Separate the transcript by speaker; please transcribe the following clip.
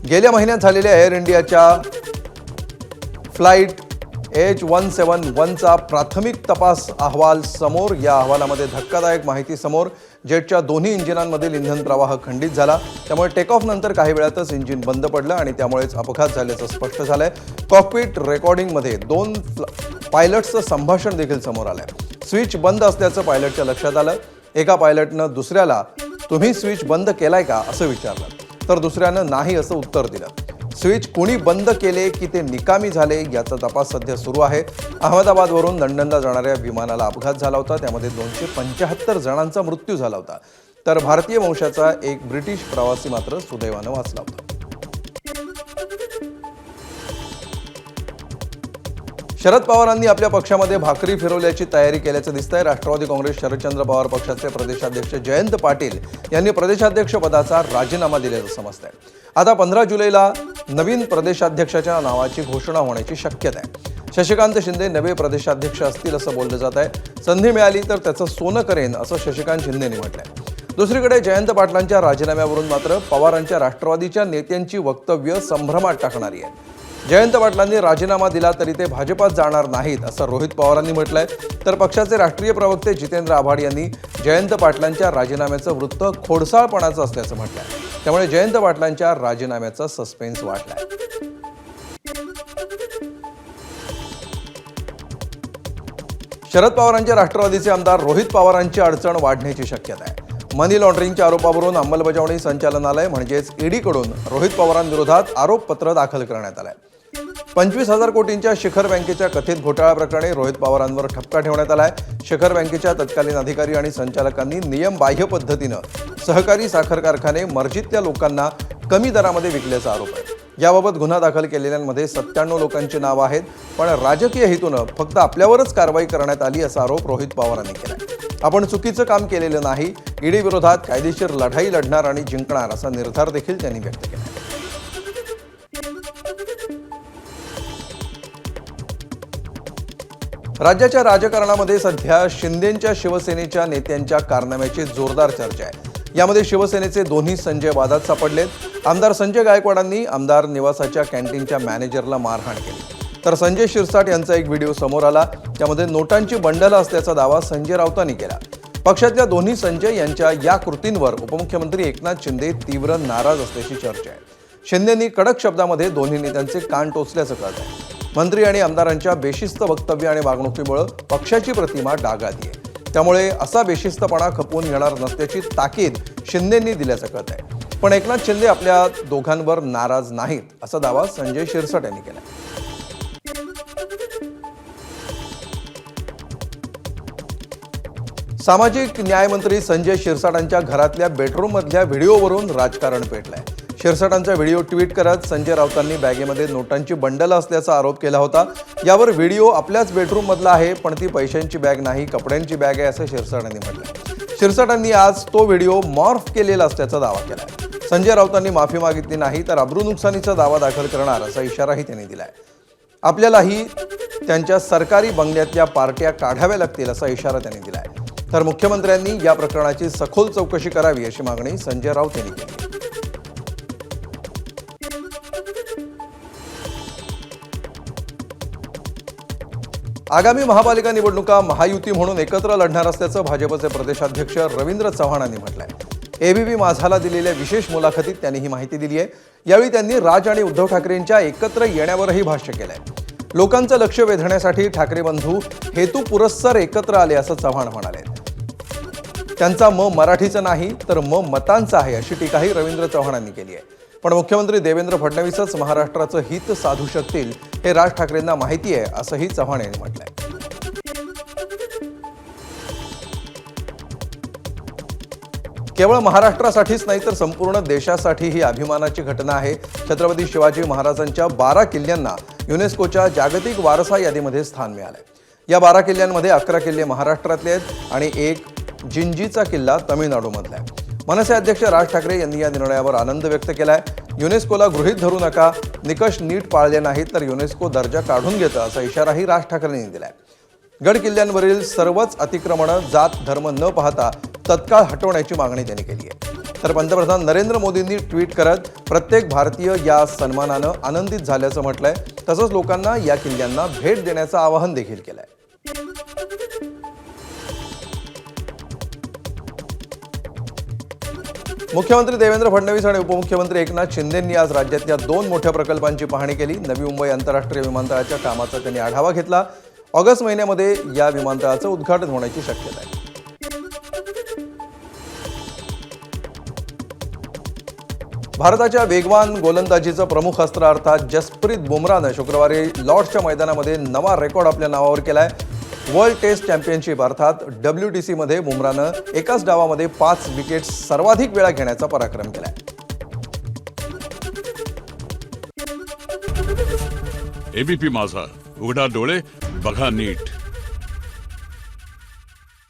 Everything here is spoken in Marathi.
Speaker 1: गेल्या महिन्यात झालेल्या एअर इंडियाच्या फ्लाईट H171चा प्राथमिक तपास अहवाल समोर. या अहवालामध्ये धक्कादायक माहिती समोर. जेटच्या दोन्ही इंजिनांमधील इंधन प्रवाह खंडित झाला. त्यामुळे टेक ऑफ नंतर काही वेळातच इंजिन बंद पडलं आणि त्यामुळेच अपघात झाल्याचं स्पष्ट झालंय. कॉकपिट रेकॉर्डिंगमध्ये 2 पायलट्सचं संभाषण देखील समोर आलंय. स्विच बंद असल्याचं पायलटच्या लक्षात आलं. एका पायलटनं दुसऱ्याला तुम्ही स्विच बंद केलाय का असं विचारलं, तर दुसऱ्यानं नाही असं उत्तर दिलं. स्विच कोणी बंद केले की ते निकामी झाले याचा तपास सध्या सुरू आहे. अहमदाबादवरून लंडनला जाणाऱ्या विमानाला अपघात झाला होता. त्यामध्ये 275 जणांचा मृत्यू झाला होता. तर भारतीय वंशाचा एक ब्रिटिश प्रवासी मात्र सुदैवानं वाचला होता. शरद पवारांनी आपल्या पक्षामध्ये भाकरी फिरवल्याची तयारी केल्याचं दिसतंय. राष्ट्रवादी काँग्रेस शरदचंद्र पवार पक्षाचे प्रदेशाध्यक्ष जयंत पाटील यांनी प्रदेशाध्यक्ष पदाचा राजीनामा दिल्याचं समजतंय. आता 15 जुलैला नवीन प्रदेशाध्यक्षाच्या नावाची घोषणा होण्याची शक्यता आहे. शशिकांत शिंदे नवे प्रदेशाध्यक्ष असतील असं बोललं जात आहे. संधी मिळाली तर त्याचं सोनं करेन असं शशिकांत शिंदेंनी म्हटलंय. दुसरीकडे जयंत पाटलांच्या राजीनाम्यावरून मात्र पवारांच्या राष्ट्रवादीच्या नेत्यांची वक्तव्य संभ्रमात टाकणारी आहेत. जयंत पाटलांनी राजीनामा दिला तरी ते भाजपात जाणार नाहीत असं रोहित पवारांनी म्हटलंय. तर पक्षाचे राष्ट्रीय प्रवक्ते जितेंद्र आव्हाड यांनी जयंत पाटलांच्या राजीनाम्याचं वृत्त खोडसाळपणाचं असल्याचं म्हटलंय. त्यामुळे जयंत पाटलांच्या राजीनाम्याचा सस्पेन्स वाढलाय. शरद पवारांच्या राष्ट्रवादीचे आमदार रोहित पवारांची अडचण वाढण्याची शक्यता आहे. मनी लॉन्ड्रिंगच्या आरोपावरून अंमलबजावणी संचालनालय म्हणजेच ईडीकडून रोहित पवारांविरोधात आरोपपत्र दाखल करण्यात आलंय. 25,000 कोटींच्या शिखर बँकेच्या कथित घोटाळा प्रकरणी रोहित पवारांवर ठपका ठेवण्यात आलाय. शिखर बँकेच्या तत्कालीन अधिकारी आणि संचालकांनी नियमबाह्य पद्धतीनं सहकारी साखर कारखाने मर्जीतल्या लोकांना कमी दरामध्ये विकल्याचा आरोप आहे. याबाबत गुन्हा दाखल केलेल्यांमध्ये 97 लोकांची नावं आहेत. पण राजकीय हेतूनं फक्त आपल्यावरच कारवाई करण्यात आली असा आरोप रोहित पवारांनी केलाय. आपण चुकीचं काम केलेलं नाही, ईडी विरोधात कायदेशीर लढाई लढणार आणि जिंकणार असा निर्धार देखील त्यांनी व्यक्त केला. राज्याच्या राजकारणामध्ये सध्या शिंदेंच्या शिवसेनेच्या नेत्यांच्या कारनाम्याची जोरदार चर्चा आहे. यामध्ये शिवसेनेचे दोन्ही संजय वादात सापडलेत. आमदार संजय गायकवाडांनी आमदार निवासाच्या कॅन्टीनच्या मॅनेजरला मारहाण केली. तर संजय शिरसाट यांचा एक व्हिडिओ समोर आला. त्यामध्ये नोटांची बंडलं असल्याचा दावा संजय राऊतांनी केला. पक्षातल्या दोन्ही संजय यांच्या या कृतींवर उपमुख्यमंत्री एकनाथ शिंदे तीव्र नाराज असल्याची चर्चा आहे. शिंदेंनी कडक शब्दामध्ये दोन्ही नेत्यांचे कान टोचल्याचं कळत आहे. मंत्री आणि आमदारांच्या बेशिस्त वक्तव्य आणि वागणुकीमुळे पक्षाची प्रतिमा डागाळते. त्यामुळे असा बेशिस्तपणा खपवून घेणार नसल्याची ताकीद शिंदेंनी दिल्याचं कळत आहे. पण एकनाथ शिंदे आपल्या दोघांवर नाराज नाहीत असा दावा संजय शिरसाट यांनी केला. सामाजिक न्यायमंत्री संजय शिरसाटांच्या घरातल्या बेडरूममधल्या व्हिडिओवरून राजकारण पेटलंय. शिरसाटांचा व्हिडिओ ट्विट करत संजय राऊतांनी बॅगेमध्ये नोटांची बंडलं असल्याचा आरोप केला होता. यावर व्हिडिओ आपल्याच बेडरूममधला आहे, पण ती पैशांची बॅग नाही, कपड्यांची बॅग आहे असं शिरसाटांनी म्हटलंय. शिरसाटांनी आज तो व्हिडिओ मॉर्फ केलेला असल्याचा दावा केलाय. संजय राऊतांनी माफी मागितली नाही तर अब्रू नुकसानीचा दावा दाखल करणार असा इशाराही त्यांनी दिलाय. आपल्यालाही त्यांच्या सरकारी बंगल्यातल्या पार्ट्या काढाव्या लागतील असा इशारा त्यांनी दिलाय. तर मुख्यमंत्र्यांनी या प्रकरणाची सखोल चौकशी करावी अशी मागणी संजय राऊत यांनी केली. आगामी महापालिका निवडणुका महायुती म्हणून एकत्र लढणार असल्याचं भाजपचे प्रदेशाध्यक्ष रवींद्र चव्हाण यांनी म्हटलंय. एबीपी माझाला दिलेल्या विशेष मुलाखतीत त्यांनी ही माहिती दिली आहे. यावेळी त्यांनी राज आणि उद्धव ठाकरेंच्या एकत्र येण्यावरही भाष्य केलंय. लोकांचं लक्ष वेधण्यासाठी ठाकरे बंधू हेतू पुरस्सर एकत्र आले असं चव्हाण म्हणाले. त्यांचा मराठीचं नाही तर मतांचा आहे अशी टीकाही रवींद्र चव्हाणांनी केली आहे. पण मुख्यमंत्री देवेंद्र फडणवीसच महाराष्ट्राचं हित साधू शकतील हे राज ठाकरेंना माहिती आहे असंही चव्हाण यांनी म्हटलंय. केवळ महाराष्ट्रासाठीच नाही तर संपूर्ण देशासाठी ही अभिमानाची घटना आहे. छत्रपती शिवाजी महाराजांच्या 12 किल्ल्यांना युनेस्कोच्या जागतिक वारसा यादीमध्ये स्थान मिळालंय. या 12 किल्ल्यांमध्ये 11 किल्ले महाराष्ट्रातले आहेत आणि एक जिंजीचा किल्ला तामिळनाडूमधला आहे. मनसे अध्यक्ष राज ठाकरे यांनी या निर्णयावर आनंद व्यक्त केलाय. युनेस्कोला गृहीत धरू नका, निकष नीट पाळले नाहीत तर युनेस्को दर्जा काढून घेतं असा इशाराही राज ठाकरेंनी दिलाय. गड किल्ल्यांवरील सर्वच अतिक्रमणं जात धर्म न पाहता तत्काळ हटवण्याची मागणी त्यांनी केली आहे. तर पंतप्रधान नरेंद्र मोदींनी ट्विट करत प्रत्येक भारतीय या सन्मानानं आनंदित झाल्याचं म्हटलंय. तसंच लोकांना या किल्ल्यांना भेट देण्याचं आवाहन देखील केलंय. मुख्यमंत्री देवेंद्र फडणवीस आणि उपमुख्यमंत्री एकनाथ शिंदेंनी आज राज्यातल्या 2 मोठ्या प्रकल्पांची पाहणी केली. नवी मुंबई आंतरराष्ट्रीय विमानतळाच्या कामाचा त्यांनी आढावा घेतला. ऑगस्ट महिन्यामध्ये या विमानतळाचं उद्घाटन होण्याची शक्यता आहे. भारताच्या वेगवान गोलंदाजीचं प्रमुख अस्त्र अर्थात जसप्रीत बुमराहनं शुक्रवारी लॉर्ड्सच्या मैदानामध्ये नवा रेकॉर्ड आपल्या नावावर केलाय. वर्ल्ड टेस्ट चॅम्पियनशिप अर्थात WTC मध्ये बुमराहनं एकाच डावामध्ये 5 विकेट्स सर्वाधिक वेळा घेण्याचा पराक्रम केलाय.
Speaker 2: एबीपी माझा, उघडा डोळे बघा नीट.